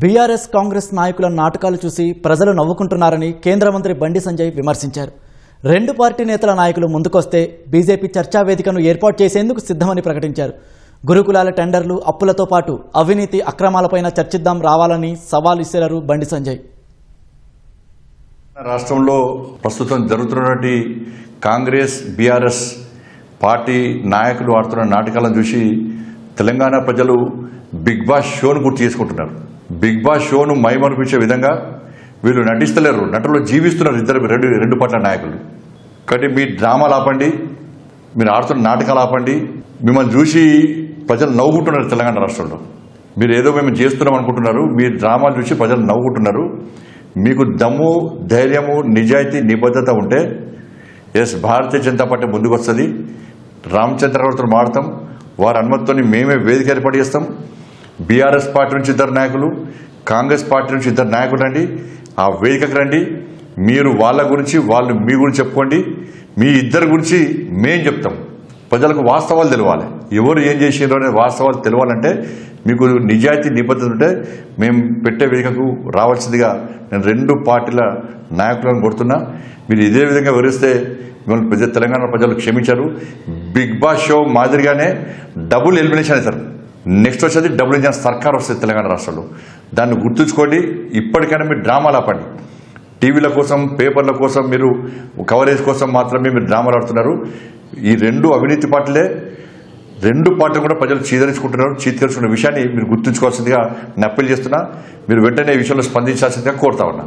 BRS Congress నాయకుల నాటకాలు చూసి ప్రజలు నవ్వుకుంటున్నారని కేంద్ర మంత్రి బండి సంజయ్ విమర్శించారు. రెండు పార్టీ నేతల నాయకులు ముందుకొస్తే బీజేపీ చర్చా వేదికను ఏర్పాటు చేసేందుకు సిద్ధమని ప్రకటించారు. గురుకులాల టెండర్లు, అప్పులతో పాటు అవినీతి అక్రమాలపైన చర్చిద్దాం రావాలని సవాల్ ఇచ్చారు బండి సంజయ్. రాష్ట్రంలో ప్రస్తుతం జరుగుతున్నటువంటి కాంగ్రెస్ బీఆర్ఎస్ పార్టీ నాయకులు ఆడుతున్న నాటకాలను చూసి తెలంగాణ ప్రజలు బిగ్ బాస్ షోను గుర్తు చేసుకుంటున్నారు. బిగ్ బాస్ షోను మైమరిపించే విధంగా వీళ్ళు నటిస్తలేరు, నటులు జీవిస్తున్నారు ఇద్దరు రెండు పార్టీల నాయకులు. కాబట్టి మీ డ్రామాలు ఆపండి, మీరు ఆడుతున్న నాటకాలు ఆపండి. మిమ్మల్ని చూసి ప్రజలు నవ్వుకుంటున్నారు. తెలంగాణ రాష్ట్రంలో మీరు ఏదో మేము చేస్తున్నాం అనుకుంటున్నారు. మీ డ్రామాలు చూసి ప్రజలు నవ్వుకుంటున్నారు. మీకు దమ్ము, ధైర్యము, నిజాయితీ, నిబద్ధత ఉంటే భారతీయ జనతా పార్టీ ముందుకు వస్తుంది. రామచంద్రరావుతో మాడతాం, వారి అనుమతితో మేమే వేదిక ఏర్పాటు చేస్తాం. బీఆర్ఎస్ పార్టీ నుంచి ఇద్దరు నాయకులు, కాంగ్రెస్ పార్టీ నుంచి ఇద్దరు నాయకులు రండి, ఆ వేదికకు రండి. మీరు వాళ్ళ గురించి, వాళ్ళు మీ గురించి చెప్పుకోండి. మీ ఇద్దరి గురించి మేం చెప్తాం. ప్రజలకు వాస్తవాలు తెలవాలి, ఎవరు ఏం చేసిండ్రో అనే వాస్తవాలు తెలవాలంటే మీకు నిజాయితీ, నిబద్ధత ఉంటే మేము పెట్టే వేదికకు రావాల్సిందిగా నేను రెండు పార్టీల నాయకులను కోరుతున్నా. మీరు ఇదే విధంగా వివరిస్తే మిమ్మల్ని తెలంగాణ ప్రజలు క్షమించారు. బిగ్ బాస్ షో మాదిరిగానే డబుల్ ఎలిమినేషన్ అవుతారు. నెక్స్ట్ వచ్చేది డబుల్ ఇంజన్ సర్కార్ వస్తుంది తెలంగాణ రాష్ట్రంలో. దాన్ని గుర్తుంచుకోండి. ఇప్పటికైనా మీరు డ్రామాలు ఆపండి. టీవీల కోసం, పేపర్ల కోసం, మీరు కవరేజ్ కోసం మాత్రమే మీరు డ్రామాలు ఆడుతున్నారు. ఈ రెండు అవినీతి పార్టీలే. రెండు పార్టీలు కూడా ప్రజలు చీదరించుకుంటున్న విషయాన్ని మీరు గుర్తుంచుకోవాల్సిందిగా నేను అప్పీల్ చేస్తున్నా. మీరు వెంటనే ఈ విషయంలో స్పందించాల్సిందిగా కోరుతా ఉన్నా.